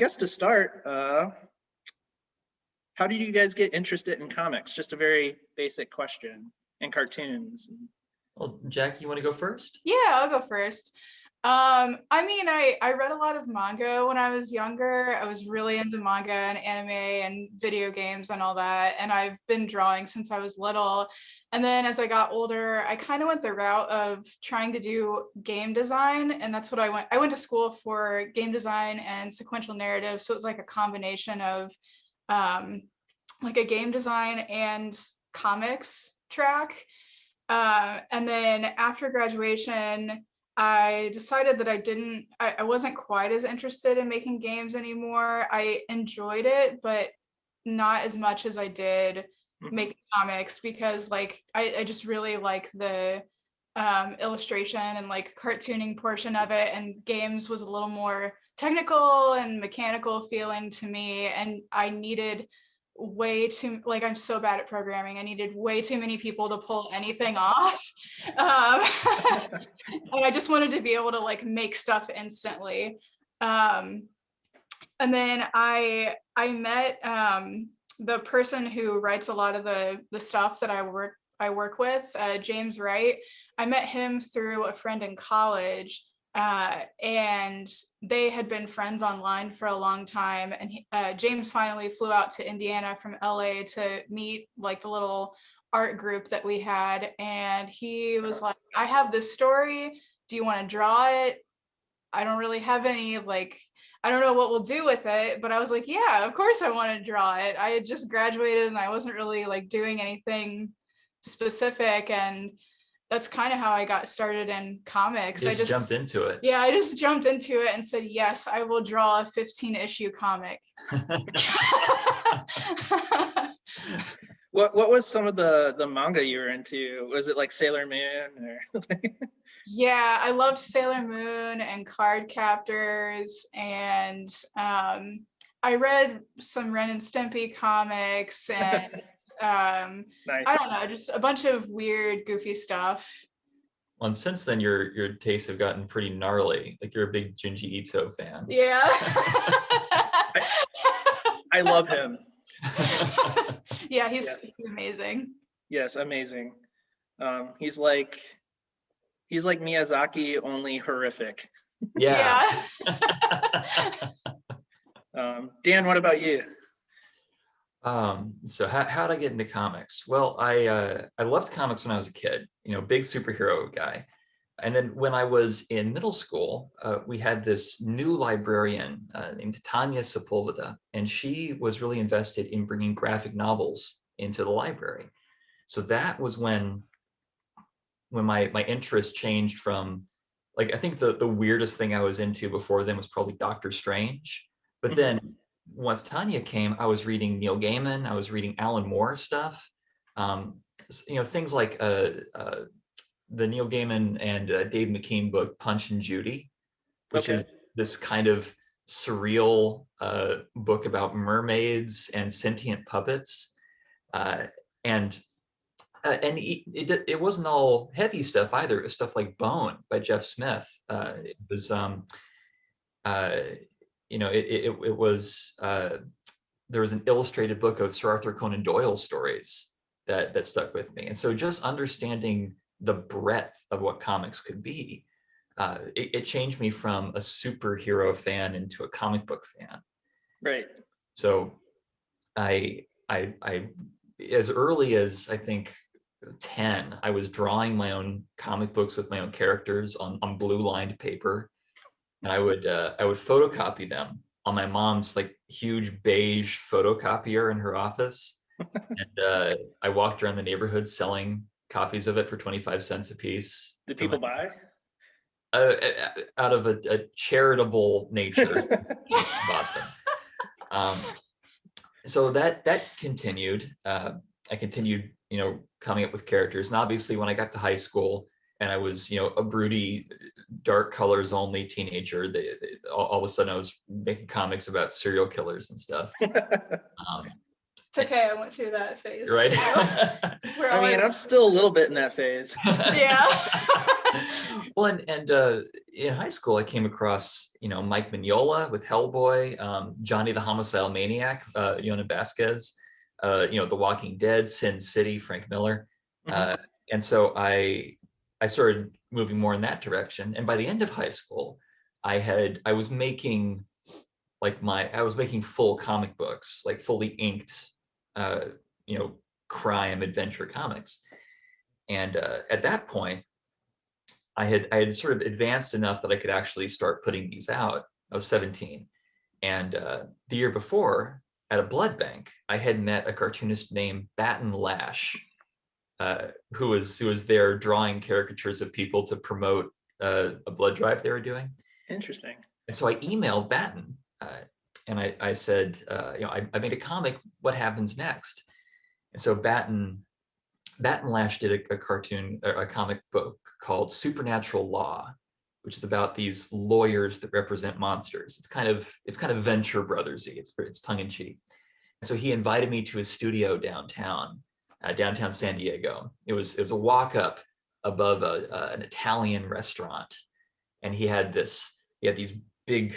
guess to start, how did you guys get interested in comics? Just a very basic question, and cartoons. Well, Jack, you want to go first? Yeah, I'll go first. I mean, I read a lot of manga when I was younger. I was really into manga and anime and video games and all that. And I've been drawing since I was little. And then as I got older, I kind of went the route of trying to do game design. And that's what I went to school for game design and sequential narrative. So it was like a combination of like a game design and comics track. And then after graduation, I decided that I wasn't quite as interested in making games anymore. I enjoyed it, but not as much as I did making comics, because like I just really like the illustration and like cartooning portion of it, and games was a little more technical and mechanical feeling to me, and I needed way too, like, I'm so bad at programming. I needed way too many people to pull anything off. And I just wanted to be able to like make stuff instantly. And then I met the person who writes a lot of the stuff that I work with, James Wright. I met him through a friend in college. And they had been friends online for a long time. And James finally flew out to Indiana from LA to meet like the little art group that we had. And he was like, I have this story. Do you want to draw it? I don't really have any, like, I don't know what we'll do with it. But I was like, yeah, of course I want to draw it. I had just graduated and I wasn't really like doing anything specific. And that's kind of how I got started in comics. I just jumped into it. Yeah, I just jumped into it and said, yes, I will draw a 15-issue comic. What was some of the manga you were into? Was it like Sailor Moon or? Yeah, I loved Sailor Moon and Card Captors, and I read some Ren and Stimpy comics, and Nice. I don't know, just a bunch of weird, goofy stuff. Well, and since then, your tastes have gotten pretty gnarly. Like, you're a big Junji Ito fan. Yeah. I love him. Yeah, he's amazing. Yes, amazing. He's like Miyazaki, only horrific. Yeah. Dan, what about you? So how did I get into comics? Well, I loved comics when I was a kid, big superhero guy. And then when I was in middle school, we had this new librarian named Tanya Sepulveda, and she was really invested in bringing graphic novels into the library. So that was when my interest changed from, like, I think the weirdest thing I was into before then was probably Doctor Strange. But then once Tanya came, I was reading Neil Gaiman, I was reading Alan Moore stuff, things like the Neil Gaiman and Dave McKean book, Punch and Judy, which is this kind of surreal book about mermaids and sentient puppets. And it wasn't all heavy stuff either. It was stuff like Bone by Jeff Smith. It was, it was, there was an illustrated book of Sir Arthur Conan Doyle stories that stuck with me. And so just understanding the breadth of what comics could be, it changed me from a superhero fan into a comic book fan. Right. So I as early as I think 10, I was drawing my own comic books with my own characters on blue lined paper, and I would photocopy them on my mom's like huge beige photocopier in her office. And I walked around the neighborhood selling copies of it for 25 cents a piece. Did people buy? Out of a charitable nature, bought them. So that continued. I continued, coming up with characters. And obviously when I got to high school and I was, a broody, dark colors only teenager, all of a sudden I was making comics about serial killers and stuff. It's okay. I went through that phase. Right? Too. We're I all mean, like, I'm still a little bit in that phase. yeah. Well, and in high school, I came across, Mike Mignola with Hellboy, Johnny the Homicidal Maniac, Yona Vasquez, The Walking Dead, Sin City, Frank Miller. Mhm. And so I started moving more in that direction. And by the end of high school, I was making full comic books, like fully inked, you know, crime adventure comics. And at that point, I had sort of advanced enough that I could actually start putting these out. I was 17. And the year before, at a blood bank, I had met a cartoonist named Batten Lash, who was there drawing caricatures of people to promote a blood drive they were doing. Interesting. And so I emailed Batten, and I said, I made a comic. What happens next? And so Batten Lash did a comic book called Supernatural Law, which is about these lawyers that represent monsters. It's kind of Venture Brothersy. It's tongue in cheek. And so he invited me to his studio downtown San Diego. It was a walk up above an Italian restaurant, and he had these big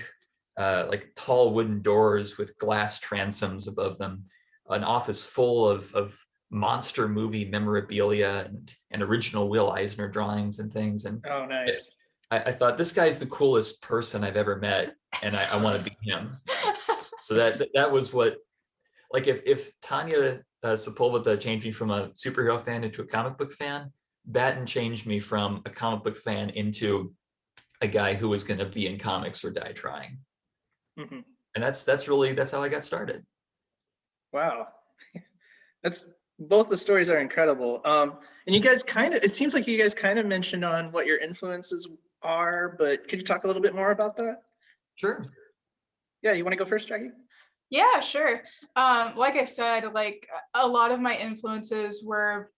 like tall wooden doors with glass transoms above them, an office full of monster movie memorabilia and original Will Eisner drawings and things. And Oh, nice. I thought, this guy's the coolest person I've ever met, and I want to be him. So that was what, like, if Tanya Sepulveda changed me from a superhero fan into a comic book fan, Batten changed me from a comic book fan into a guy who was going to be in comics or die trying. Mhm. And that's how I got started. Wow. Both the stories are incredible. And you guys it seems like you guys kind of mentioned on what your influences are, but could you talk a little bit more about that? Sure. Yeah, you want to go first, Jackie? Yeah, sure. Like I said, like a lot of my influences were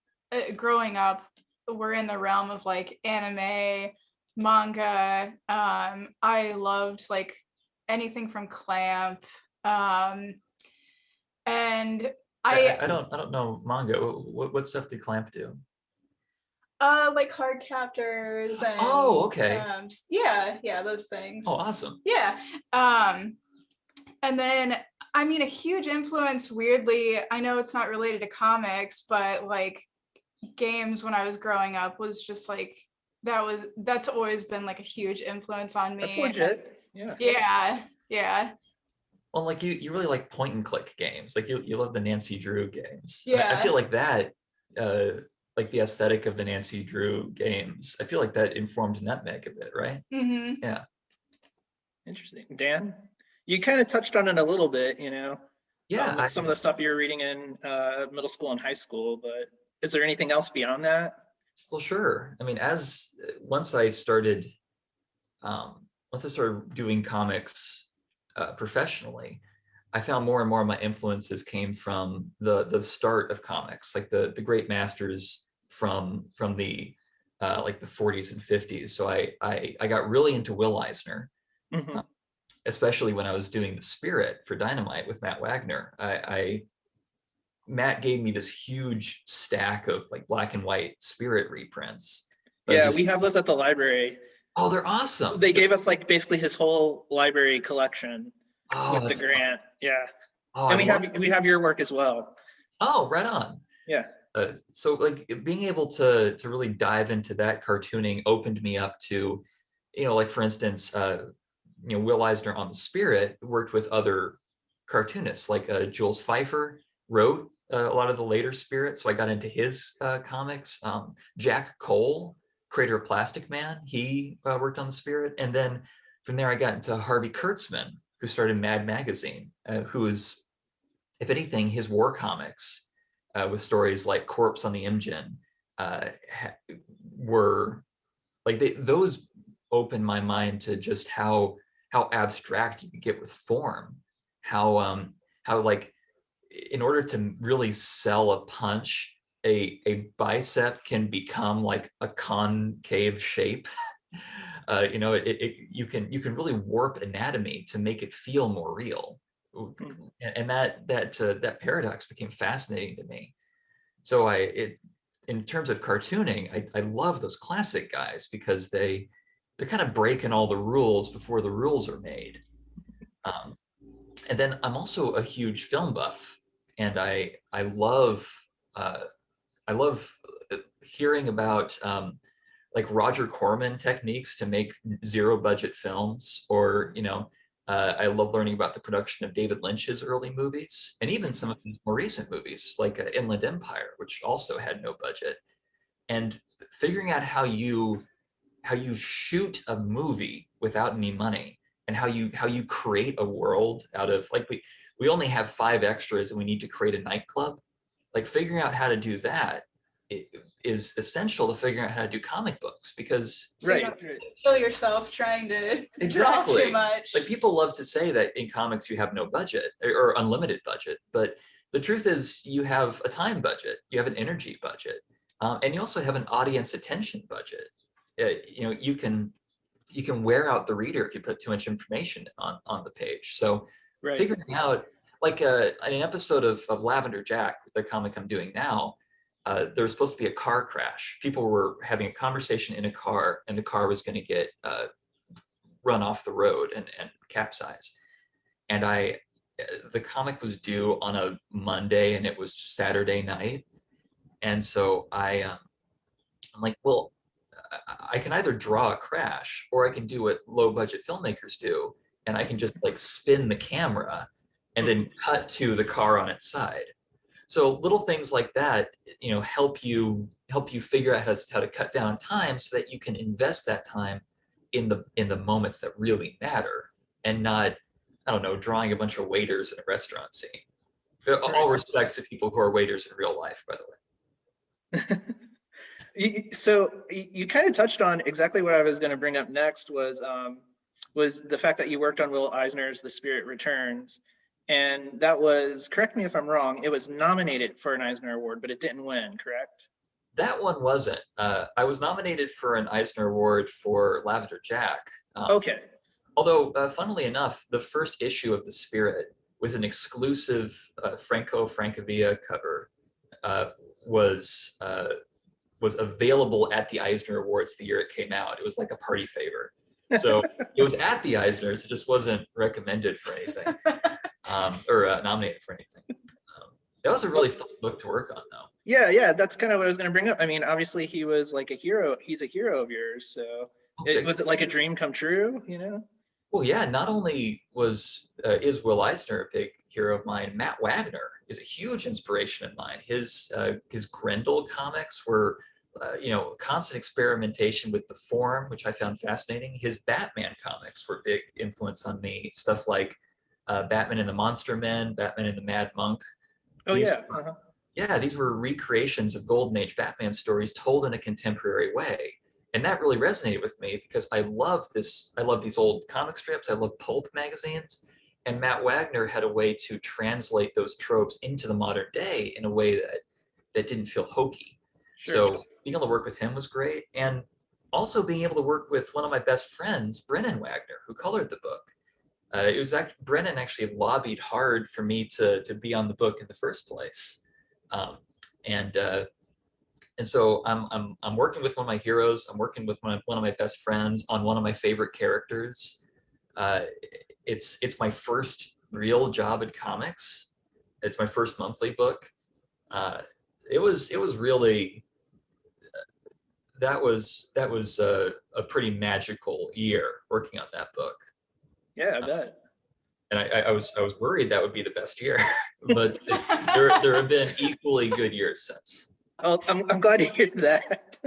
growing up were in the realm of like anime, manga. I loved like anything from Clamp. And I don't know manga. What stuff did Clamp do? like Card Captors and Okay. yeah, those things. Oh, awesome. Yeah. And then I mean a huge influence, weirdly, I know it's not related to comics, but like games when I was growing up was just like that's always been like a huge influence on me. That's legit. Yeah. Yeah. Well, like you really like point and click games. Like you love the Nancy Drew games. Yeah. I feel like that, like the aesthetic of the Nancy Drew games, I feel like that informed Nutmeg a bit, right? Mm-hmm. Yeah. Interesting. Dan, you kind of touched on it a little bit, Yeah. with some of the stuff you were reading in middle school and high school, but is there anything else beyond that? Well, sure. I mean, once I started doing comics professionally, I found more and more of my influences came from the start of comics, like the great masters from the like the 40s and 50s. So I got really into Will Eisner, Mm-hmm. especially when I was doing the Spirit for Dynamite with Matt Wagner. Matt gave me this huge stack of like black and white Spirit reprints. Yeah, we have those at the library. Oh, they're awesome. They gave us like basically his whole library collection with the grant. Yeah. Oh, and we have your work as well. Oh, right on. Yeah. So like being able to really dive into that cartooning opened me up to, like for instance, Will Eisner on the Spirit worked with other cartoonists, like Jules Pfeiffer wrote a lot of the later Spirit, so I got into his comics. Jack Cole, creator of Plastic Man, he worked on the Spirit, and then from there I got into Harvey Kurtzman, who started Mad Magazine, who is, if anything, his war comics with stories like Corpse on the Imjin were like those opened my mind to just how abstract you can get with form, how like in order to really sell a punch, a bicep can become like a concave shape. You can really warp anatomy to make it feel more real. And that paradox became fascinating to me. So in terms of cartooning, I love those classic guys because they're kind of breaking all the rules before the rules are made. And then I'm also a huge film buff, and I love hearing about like Roger Corman techniques to make zero budget films, or I love learning about the production of David Lynch's early movies, and even some of his more recent movies, like Inland Empire, which also had no budget. And figuring out how you shoot a movie without any money, and how you create a world out of, like, we only have 5 extras and we need to create a nightclub. Like, figuring out how to do that is essential to figuring out how to do comic books, because So you don't kill yourself trying to draw too much. Like, people love to say that in comics you have no budget or unlimited budget, but the truth is you have a time budget, you have an energy budget, and you also have an audience attention budget. You can wear out the reader if you put too much information on the page. So figuring out, like in an episode of Lavender Jack, the comic I'm doing now, there was supposed to be a car crash. People were having a conversation in a car, and the car was going to get run off the road and capsize. And the comic was due on a Monday, and it was Saturday night. And so I'm like, well, I can either draw a crash, or I can do what low budget filmmakers do, and I can just like spin the camera and then cut to the car on its side. So little things like that, help you figure out how to cut down time, so that you can invest that time in the moments that really matter, and not, I don't know, drawing a bunch of waiters in a restaurant scene. All respects to people who are waiters in real life, by the way. So you kind of touched on exactly what I was going to bring up next, was the fact that you worked on Will Eisner's The Spirit Returns. And that was, correct me if I'm wrong, it was nominated for an Eisner Award, but it didn't win, correct? That one wasn't. I was nominated for an Eisner Award for Lavender Jack. Okay. Although, funnily enough, the first issue of The Spirit, with an exclusive Franco Francavilla cover, was available at the Eisner Awards the year it came out. It was like a party favor. So it was at the Eisners, it just wasn't recommended for anything, or nominated for anything. That was a really fun book to work on, though. Yeah, that's kind of what I was going to bring up. I mean, obviously he was like a hero. He's a hero of yours. So was it like a dream come true, Well, yeah, not only is Will Eisner a big hero of mine, Matt Wagner is a huge inspiration of mine. His Grendel comics were, constant experimentation with the form, which I found fascinating. His Batman comics were a big influence on me. Stuff like Batman and the Monster Men, Batman and the Mad Monk. Oh, yeah. Yeah, these were recreations of Golden Age Batman stories told in a contemporary way. And that really resonated with me, because I love these old comic strips. I love pulp magazines. And Matt Wagner had a way to translate those tropes into the modern day in a way that didn't feel hokey. Sure. So being able to work with him was great. And also being able to work with one of my best friends, Brennan Wagner, who colored the book. Brennan actually lobbied hard for me to be on the book in the first place. And so I'm working with one of my heroes. I'm working with one of my best friends on one of my favorite characters. It's my first real job in comics. It's my first monthly book. It was really, that was a pretty magical year working on that book. Yeah, I bet. And I was worried that would be the best year, but there have been equally good years since. Oh, I'm glad to hear that.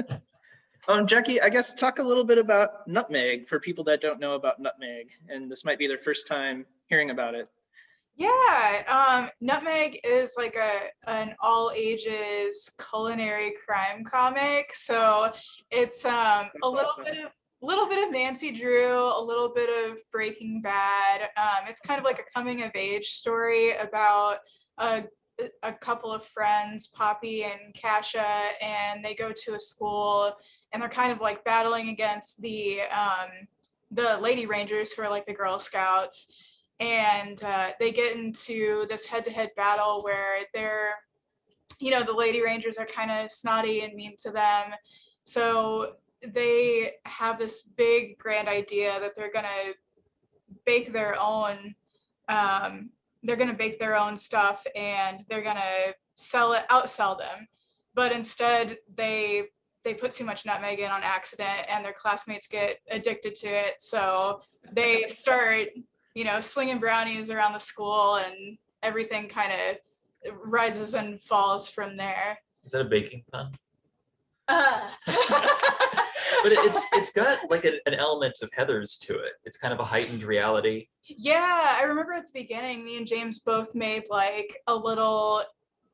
Jackie, I guess talk a little bit about Nutmeg for people that don't know about Nutmeg, and this might be their first time hearing about it. Yeah, Nutmeg is like an all ages culinary crime comic. So it's a little bit of Nancy Drew, a little bit of Breaking Bad. It's kind of like a coming of age story about a couple of friends, Poppy and Kasha, and they go to a school and they're kind of like battling against the Lady Rangers, who are like the Girl Scouts. and they get into this head-to-head battle where they're, the Lady Rangers are kind of snotty and mean to them. So they have this big grand idea that they're gonna bake their own stuff, and they're gonna outsell them. But instead they put too much nutmeg in on accident, and their classmates get addicted to it. So they start, slinging brownies around the school, and everything kind of rises and falls from there. Is that a baking pun? Uh. But it's got like an element of Heathers to it. It's kind of a heightened reality. Yeah, I remember at the beginning, me and James both made like a little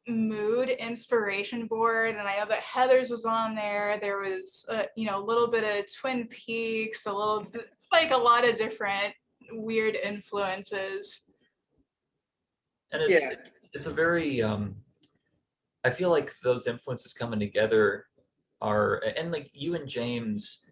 mood inspiration board, and I know that Heathers was on there. There was a little bit of Twin Peaks, it's like a lot of different weird influences. And it's a very I feel like those influences coming together and like you and James,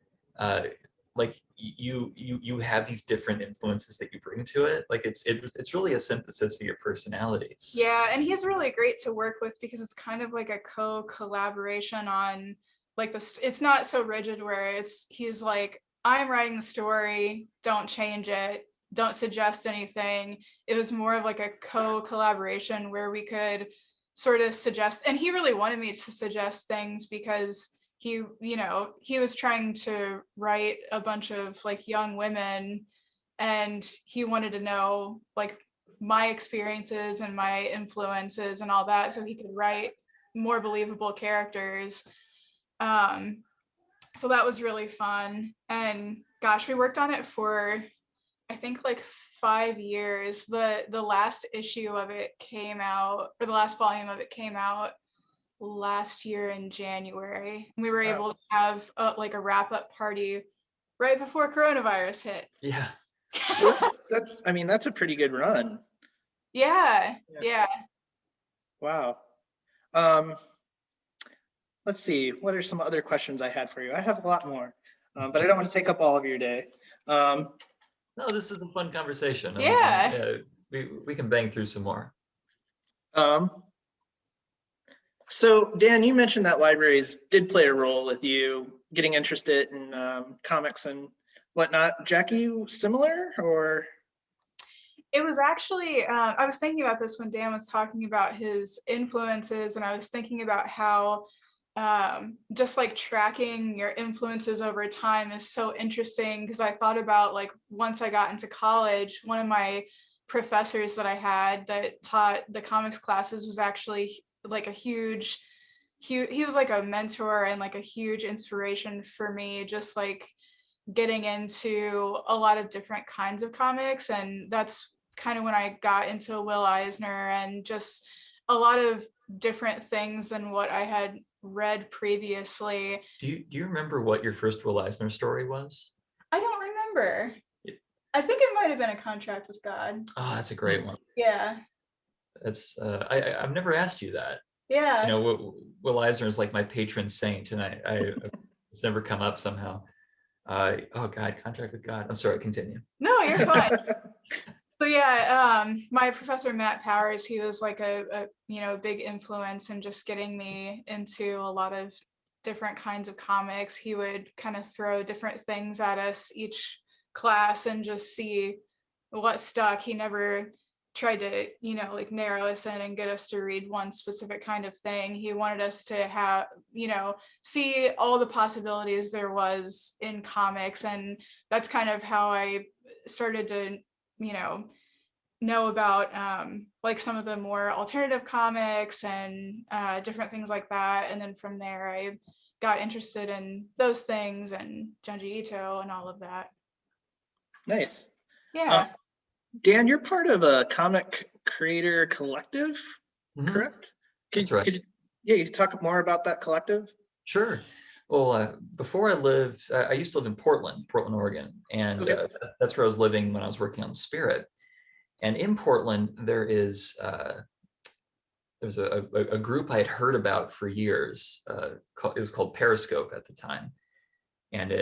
like you have these different influences that you bring to it. Like it's really a synthesis of your personalities. Yeah, and he's really great to work with because it's kind of like a collaboration on like it's not so rigid where he's like, I'm writing the story, don't change it, don't suggest anything. It was more of like a collaboration where we could sort of suggest, and he really wanted me to suggest things because he was trying to write a bunch of like young women, and he wanted to know like my experiences and my influences and all that, so he could write more believable characters. So that was really fun. And gosh, we worked on it for I think like 5 years. The last issue of it came out, or the last volume of it came out last year in January. We were able to have like a wrap-up party right before coronavirus hit. Yeah. So that's a pretty good run. Yeah. Wow. Let's see, what are some other questions I had for you? I have a lot more, but I don't want to take up all of your day. No, this is a fun conversation. Yeah. We can bang through some more. So Dan, you mentioned that libraries did play a role with you getting interested in comics and whatnot. Jackie, similar or? It was actually, I was thinking about this when Dan was talking about his influences, and I was thinking about how just like tracking your influences over time is so interesting, because I thought about like once I got into college, one of my professors that I had that taught the comics classes was actually like he was like a mentor and like a huge inspiration for me, just like getting into a lot of different kinds of comics. And that's kind of when I got into Will Eisner and just a lot of different things than what I had read previously. Do you remember what your first Will Eisner story was? I don't remember. I think it might have been A Contract with God. Oh, that's a great one. Yeah. That's I've never asked you that. Yeah. Will Eisner is like my patron saint, and I it's never come up somehow. Oh God, Contract with God. I'm sorry, continue. No, you're fine. So yeah, my professor Matt Powers, he was like a big influence in just getting me into a lot of different kinds of comics. He would kind of throw different things at us each class and just see what stuck. He never tried to like narrow us in and get us to read one specific kind of thing. He wanted us to have see all the possibilities there was in comics, and that's kind of how I started to know about like some of the more alternative comics and different things like that. And then from there I got interested in those things and Junji Ito and all of that. Nice. Yeah. Dan, you're part of a comic creator collective, correct? That's right. You could talk more about that collective? Sure. Well, before I used to live in Portland, Oregon, and Okay. That's where I was living when I was working on Spirit. And in Portland, there's a group I had heard about for years. It was called Periscope at the time, and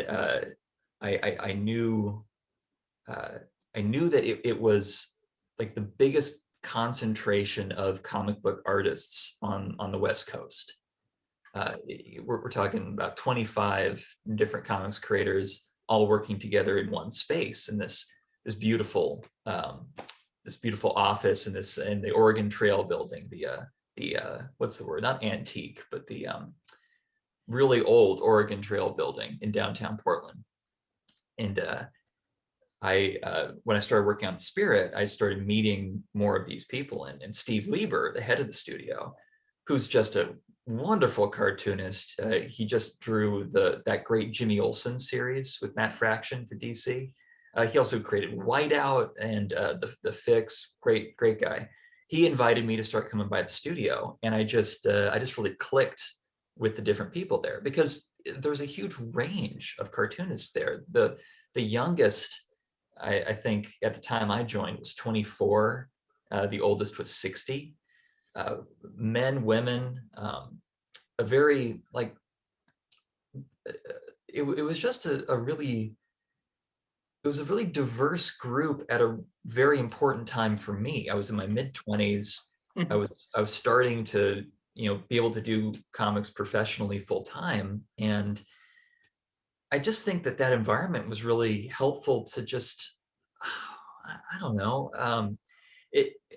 I knew that it was like the biggest concentration of comic book artists on the West Coast. We're talking about 25 different comics creators all working together in one space in this beautiful office in the Oregon Trail building, the what's the word? Not antique, but the really old Oregon Trail building in downtown Portland. And when I started working on Spirit, I started meeting more of these people, and Steve Lieber, the head of the studio, who's just a wonderful cartoonist. He just drew that great Jimmy Olsen series with Matt Fraction for DC. He also created Whiteout and the Fix. Great guy. He invited me to start coming by the studio, and I just really clicked with the different people there, because there's a huge range of cartoonists there. The youngest, I think at the time I joined, was 24. The oldest was 60. Men, women, a very like, it was just a really diverse group at a very important time for me. I was in my mid-20s. I was starting to, be able to do comics professionally full time. And I just think that environment was really helpful to just, I don't know,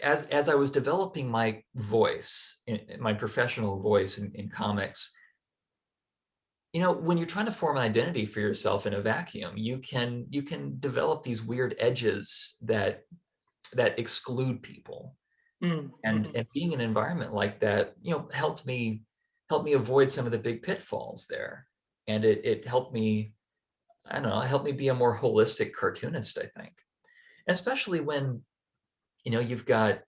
as I was developing my voice, my professional voice in comics, when you're trying to form an identity for yourself in a vacuum, you can develop these weird edges that exclude people. And being in an environment like that, helped me avoid some of the big pitfalls there. And it helped me, I don't know, helped me be a more holistic cartoonist, I think. Especially when, you've got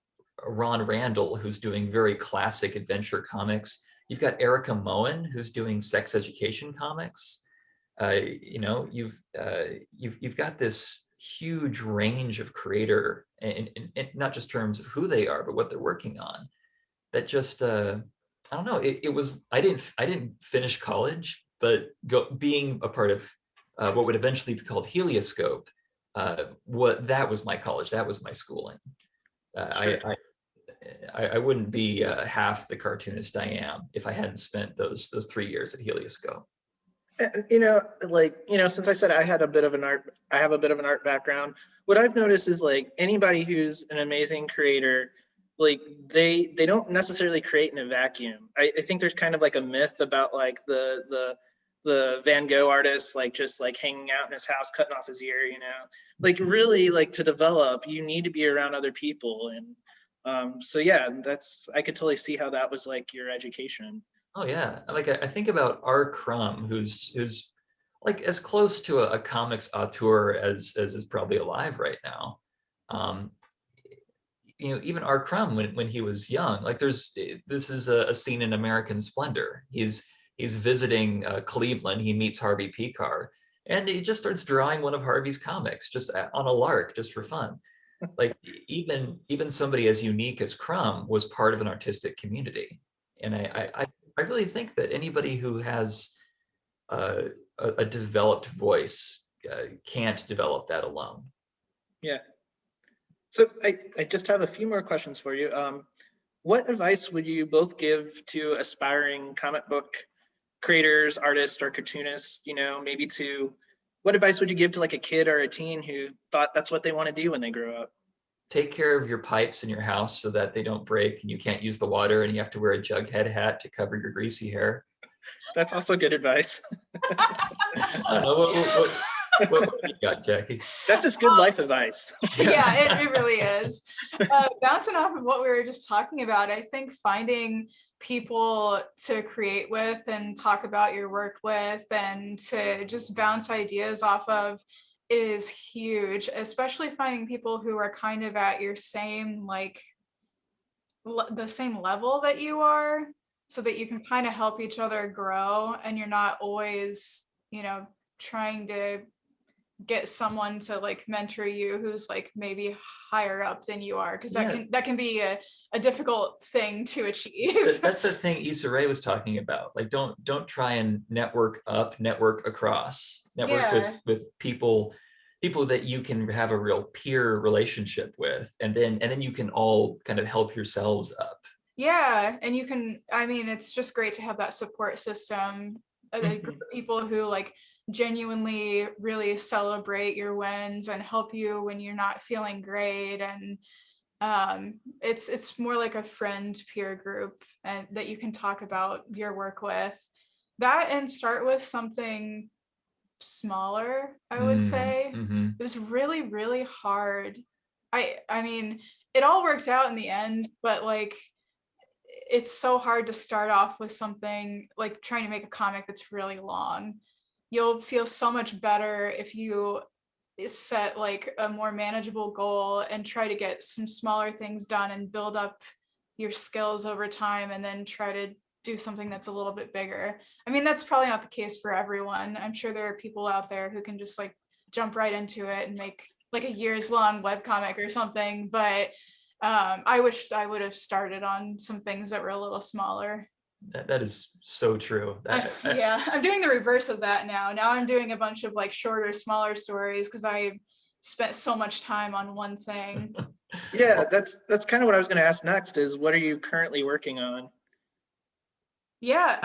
Ron Randall, who's doing very classic adventure comics. You've got Erica Moen, who's doing sex education comics. You've got this huge range of creator, and not just terms of who they are, but what they're working on. That just, I don't know. It was, I didn't finish college, but being a part of what would eventually be called Helioscope, that was my college. That was my schooling. Sure. I wouldn't be half the cartoonist I am if I hadn't spent those 3 years at Helioscope. Since I said I have a bit of an art background, what I've noticed is like anybody who's an amazing creator, like they don't necessarily create in a vacuum. I think there's kind of like a myth about like the Van Gogh artist, like just like hanging out in his house, cutting off his ear, like really like to develop, you need to be around other people. And so, yeah, I could totally see how that was like your education. Oh yeah, like I think about R. Crumb, who's like as close to a comics auteur as is probably alive right now. Even R. Crumb when he was young, like this is a scene in American Splendor. He's visiting Cleveland. He meets Harvey Pekar, and he just starts drawing one of Harvey's comics just on a lark, just for fun. Like even somebody as unique as Crumb was part of an artistic community, and I really think that anybody who has a developed voice can't develop that alone. Yeah. So I just have a few more questions for you. What advice would you both give to aspiring comic book creators, artists, or cartoonists? What advice would you give to like a kid or a teen who thought that's what they want to do when they grow up? Take care of your pipes in your house so that they don't break and you can't use the water and you have to wear a jughead hat to cover your greasy hair. That's also good advice. I don't know, what you got, Jackie? That's just good life advice. Yeah, it really is. Bouncing off of what we were just talking about, I think finding people to create with and talk about your work with and to just bounce ideas off of is huge, especially finding people who are kind of at your same, like the same level that you are, so that you can kind of help each other grow, and you're not always, trying to get someone to like mentor you who's like maybe higher up than you are, because that can be a difficult thing to achieve. That's the thing Issa Rae was talking about. Like don't try and network up, network across, network with people people that you can have a real peer relationship with, and then you can all kind of help yourselves up. Yeah, and you can, I mean, it's just great to have that support system, a group of people who like genuinely really celebrate your wins and help you when you're not feeling great. And it's more like a friend peer group and that you can talk about your work with. That and start with something smaller, I would say. Mm-hmm. It was really, really hard. I mean, it all worked out in the end, but like it's so hard to start off with something like trying to make a comic that's really long. You'll feel so much better if you set like a more manageable goal and try to get some smaller things done and build up your skills over time, and then try to do something that's a little bit bigger. I mean, that's probably not the case for everyone. I'm sure there are people out there who can just like jump right into it and make like a years long webcomic or something, but I wish I would have started on some things that were a little smaller. That is so true. Yeah, I'm doing the reverse of that now. Now I'm doing a bunch of like shorter, smaller stories because I spent so much time on one thing. Yeah, that's kind of what I was going to ask next is what are you currently working on? Yeah,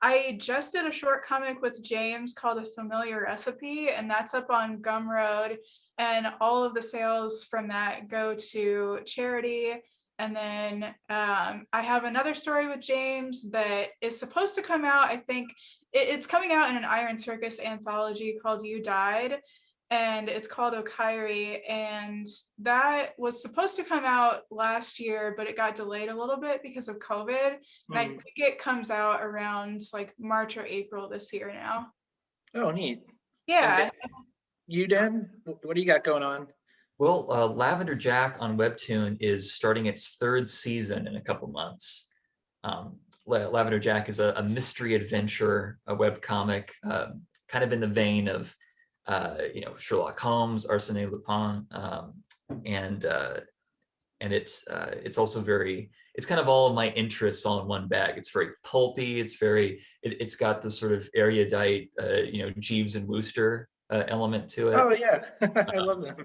I just did a short comic with James called A Familiar Recipe, and that's up on Gumroad. And all of the sales from that go to charity. And then I have another story with James that is supposed to come out. I think it's coming out in an Iron Circus anthology called You Died. And it's called Okairi. And that was supposed to come out last year, but it got delayed a little bit because of COVID. And I think it comes out around like March or April this year now. Oh, neat. Yeah. You, Dan, what do you got going on? Well, Lavender Jack on Webtoon is starting its third season in a couple months. Lavender Jack is a mystery adventure, a webcomic, kind of in the vein of Sherlock Holmes, Arsène Lupin, and it's also it's kind of all of my interests all in one bag. It's very pulpy. It's got the sort of erudite, Jeeves and Wooster element to it. Oh yeah, I love them.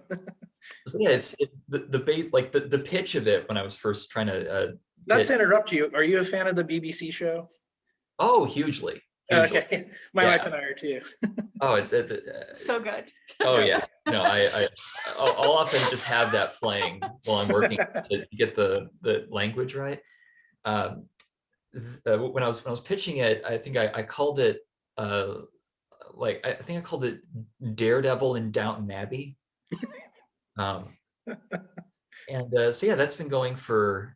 So yeah, the base, like the pitch of it when I was first trying to. Not to interrupt you, are you a fan of the BBC show? Oh, hugely. Okay, my wife and I are too. Oh, it's so good. Oh yeah, no, I'll often just have that playing while I'm working to get the language right. When I was pitching it, I think I called it I think I called it Daredevil in Downton Abbey. So yeah, that's been going for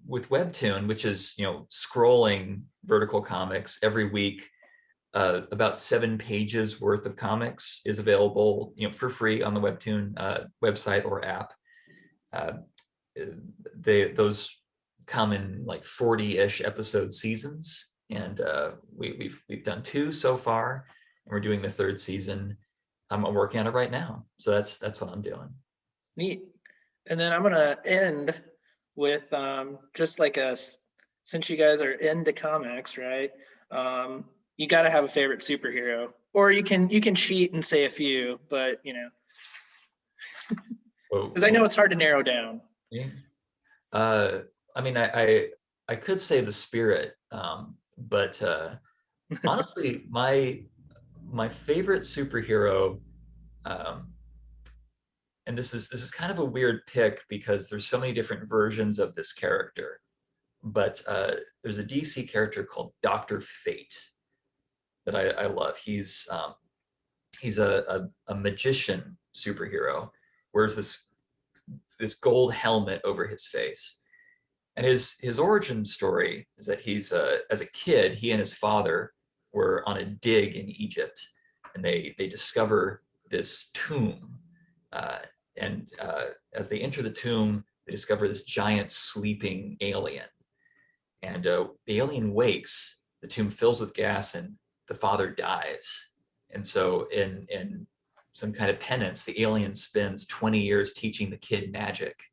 with Webtoon, which is scrolling vertical comics every week. About 7 pages worth of comics is available for free on the Webtoon website or app. Those come in like 40-ish episode seasons, and we've done 2 so far, and we're doing the 3rd season. I'm working on it right now, so that's what I'm doing. Neat. And then I'm gonna end with just like since you guys are into comics, right? You got to have a favorite superhero, or you can cheat and say a few, but because I know it's hard to narrow down. Yeah. I mean, I could say the Spirit, but honestly, my favorite superhero, and this is kind of a weird pick because there's so many different versions of this character, but there's a DC character called Dr. Fate that I love. He's a magician superhero, wears this gold helmet over his face. And his origin story is that he's as a kid, he and his father were on a dig in Egypt, and they discover this tomb. And as they enter the tomb, they discover this giant sleeping alien. And the alien wakes, the tomb fills with gas, and the father dies. And so in some kind of penance, the alien spends 20 years teaching the kid magic,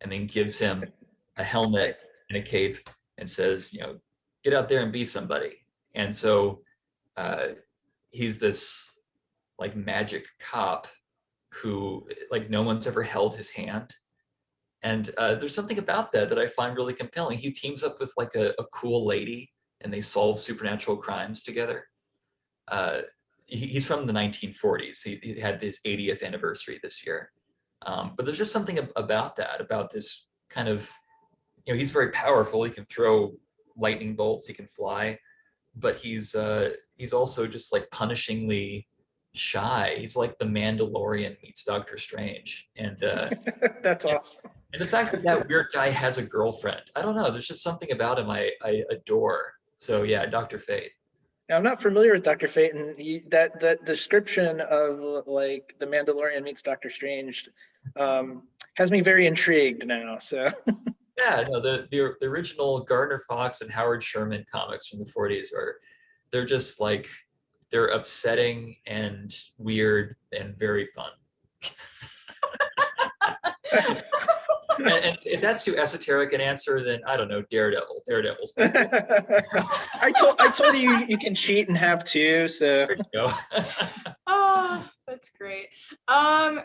and then gives him a helmet and a cape and says, get out there and be somebody. And so he's this like magic cop who like no one's ever held his hand. And there's something about that I find really compelling. He teams up with like a cool lady and they solve supernatural crimes together. He's from the 1940s. He had his 80th anniversary this year. But there's just something about that, about this kind of, he's very powerful. He can throw lightning bolts, he can fly, but he's also just like punishingly shy. He's like the Mandalorian meets Doctor Strange. And that's awesome. And the fact that weird guy has a girlfriend, I don't know, there's just something about him I adore. So yeah, Dr. Fate. Now, I'm not familiar with Dr. Fate, and that description of like the Mandalorian meets Doctor Strange has me very intrigued now. So yeah, no, the original Gardner Fox and Howard Sherman comics from the 40s they're just like, they're upsetting and weird and very fun. And if that's too esoteric an answer, then I don't know, Daredevil. Daredevil's. I told you can cheat and have two. So there you go. Oh, that's great. I'm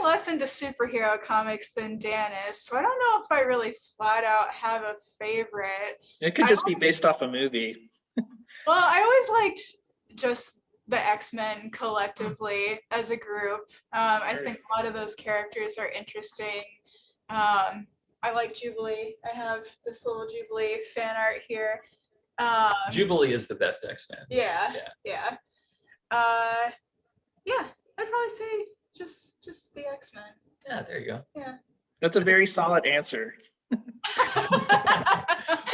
less into superhero comics than Dan is, so I don't know if I really flat out have a favorite. It could just be based off a movie. Well, I always liked just the X-Men collectively as a group. I think a lot of those characters are interesting. I like Jubilee. I have this little Jubilee fan art here. Jubilee is the best X-Men. Yeah. I'd probably say just the X-Men. Yeah, there you go. Yeah. That's a very solid answer.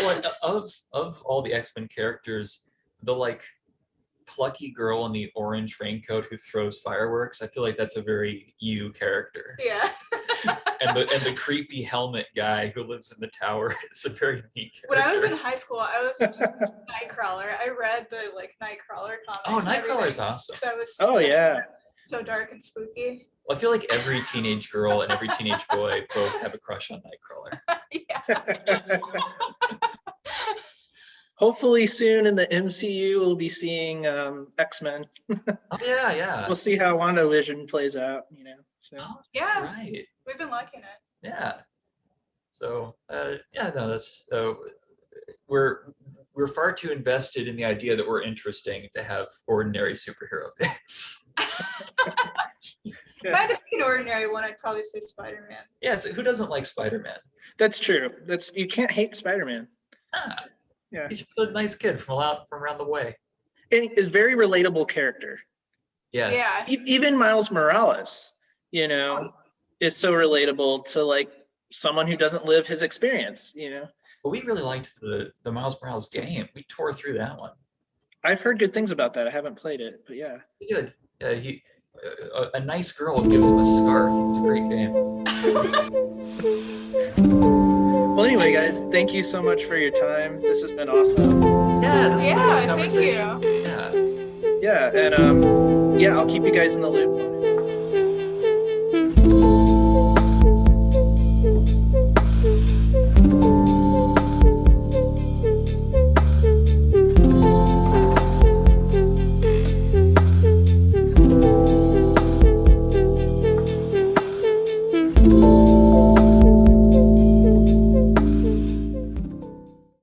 Well, of all the X-Men characters, the like plucky girl in the orange raincoat who throws fireworks, I feel like that's a very you character. Yeah. and the creepy helmet guy who lives in the tower is a very me character. When I was in high school, I was obsessed with Nightcrawler. I read the Nightcrawler comics. Oh, Nightcrawler's awesome. So it was so dark and spooky. Well, I feel like every teenage girl and every teenage boy both have a crush on Nightcrawler. Yeah. Hopefully soon in the MCU we'll be seeing X-Men. Oh yeah. We'll see how WandaVision plays out, So Oh, that's Yeah. right. We've been liking it. Yeah. So that's we're far too invested in the idea that we're interesting to have ordinary superhero picks. If I had to pick an ordinary one, I'd probably say Spider-Man. Yeah, so who doesn't like Spider-Man? That's true. You can't hate Spider-Man. Yeah. He's just a nice kid from around the way. And a very relatable character. Yes. Yeah. Even Miles Morales, is so relatable to like someone who doesn't live his experience, But we really liked the Miles Morales game. We tore through that one. I've heard good things about that. I haven't played it, but yeah. He did. A nice girl gives him a scarf. It's a great game. Well, anyway, guys, thank you so much for your time. This has been awesome. Yeah, this was a good Thank conversation. you. Yeah. Yeah, and I'll keep you guys in the loop.